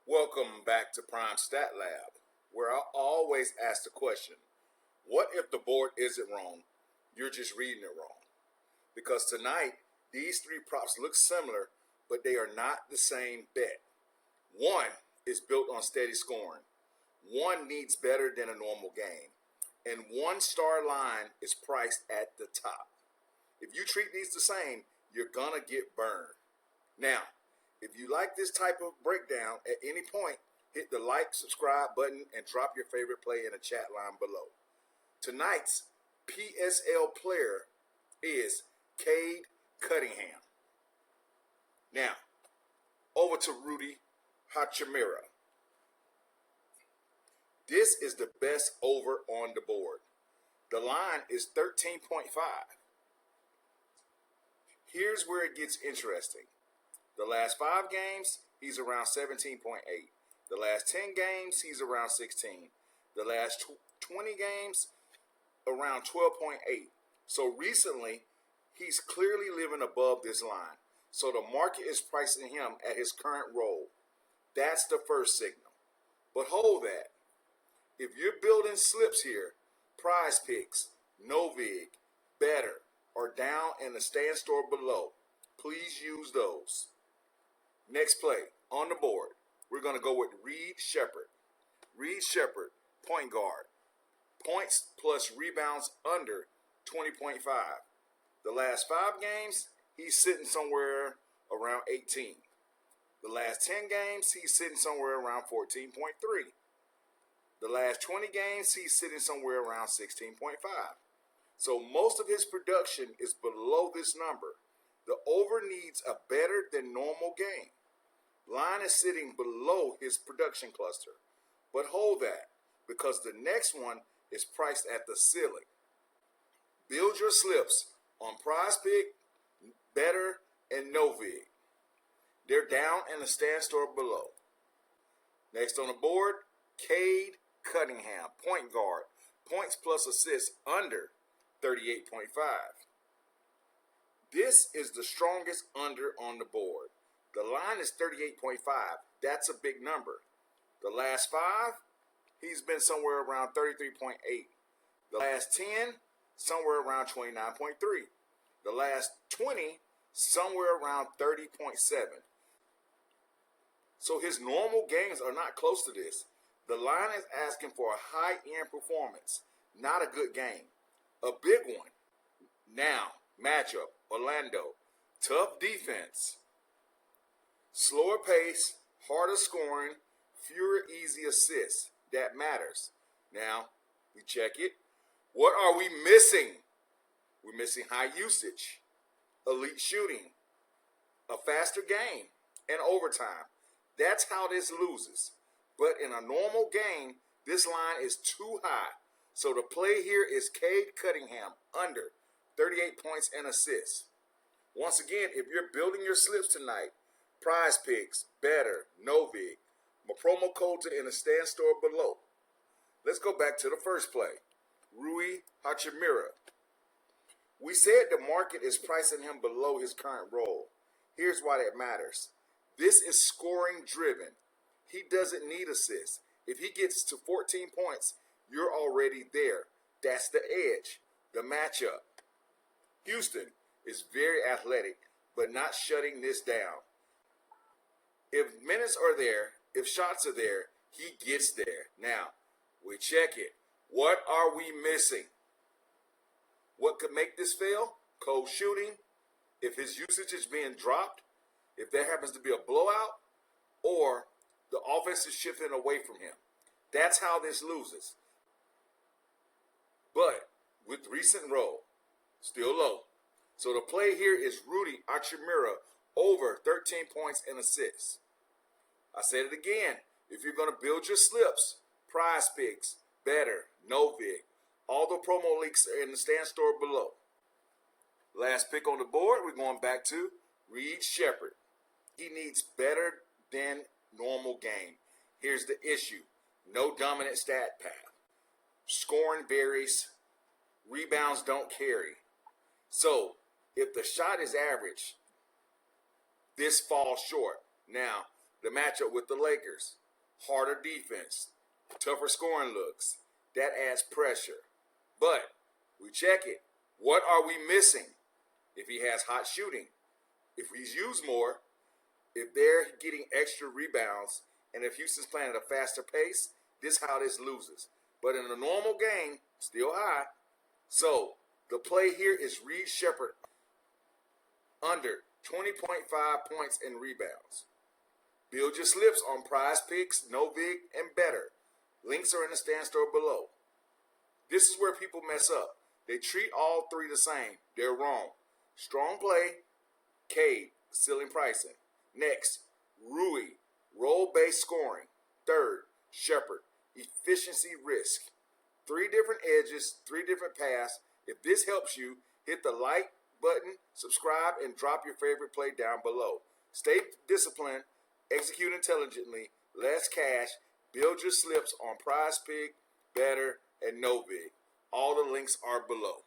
Welcome back to Prime Stat Lab, where I always ask the question, what if the board isn't wrong, you're just reading it wrong? Because tonight, these three props look similar, but they are not the same bet. One is built on steady scoring. One needs better than a normal game. And one star line is priced at the top. If you treat these the same, you're gonna get burned. Now, if you like this type of breakdown at any point, hit the like, subscribe button, and drop your favorite play in the chat line below. Tonight's PSL player is Cade Cunningham. Now, over to Rudy Hachimura. This is the best over on the board. The line is 13.5. Here's where it gets interesting. The last 5 games, he's around 17.8. The last 10 games, he's around 16. The last 20 games, around 12.8. So recently, he's clearly living above this line. So the market is pricing him at his current role. That's the first signal. But hold that. If you're building slips here, PrizePicks, NOVIG, BETR, are down in the stand store below. Please use those. Next play on the board, we're going to go with Reed Sheppard. Reed Sheppard, point guard. Points plus rebounds under 20.5. The last 5 games, he's sitting somewhere around 18. The last 10 games, he's sitting somewhere around 14.3. The last 20 games, he's sitting somewhere around 16.5. So most of his production is below this number. The over needs a better than normal game. Line is sitting below his production cluster. But hold that, because the next one is priced at the ceiling. Build your slips on PrizePicks, BETR, and NOVIG. They're down in the stand store below. Next on the board, Cade Cunningham, point guard. Points plus assists under 38.5. This is the strongest under on the board. The line is 38.5. That's a big number. The last 5, he's been somewhere around 33.8. The last 10, somewhere around 29.3. The last 20, somewhere around 30.7. So his normal games are not close to this. The line is asking for a high-end performance, not a good game. A big one. Now, matchup, Orlando. Tough defense. Slower pace, harder scoring, fewer easy assists. That matters. Now, we check it. What are we missing? We're missing high usage, elite shooting, a faster game, and overtime. That's how this loses. But in a normal game, this line is too high. So the play here is Cade Cunningham under 38 points and assists. Once again, if you're building your slips tonight, PrizePicks, BETR, NOVIG, my promo codes are in the stand store below. Let's go back to the first play. Rui Hachimura. We said the market is pricing him below his current role. Here's why that matters. This is scoring driven. He doesn't need assists. If he gets to 14 points, you're already there. That's the edge, the matchup. Houston is very athletic, but not shutting this down. If minutes are there, if shots are there, he gets there. Now, we check it. What are we missing? What could make this fail? Cold shooting. If his usage is being dropped, if there happens to be a blowout, or the offense is shifting away from him. That's how this loses. But with recent roll, still low. So the play here is Rudy Hachimura over 13 points and assists. I said it again. If you're going to build your slips, PrizePicks, BETR, NOVIG, all the promo links are in the stand store below. Last pick on the board, we're going back to Reed Sheppard. He needs better than normal game. Here's the issue. No dominant stat path. Scoring varies. Rebounds don't carry. So, if the shot is average, this falls short. Now, the matchup with the Lakers. Harder defense, tougher scoring looks. That adds pressure. But we check it. What are we missing? If he has hot shooting, if he's used more, if they're getting extra rebounds, and if Houston's playing at a faster pace, this is how this loses. But in a normal game, still high. So the play here is Reed Shepherd under 20.5 points and rebounds. Build your slips on PrizePicks, NOVIG, and BETR. Links are in the stand store below. This is where people mess up. They treat all three the same. They're wrong. Strong play, Cade, ceiling pricing. Next, Rui, role-based scoring. Third, Shepherd, efficiency risk. 3 different edges, 3 different paths. If this helps you, hit the like button, subscribe, and drop your favorite play down below. Stay disciplined, execute intelligently, less cash, build your slips on PrizePicks, BETR, and NOVIG. All the links are below.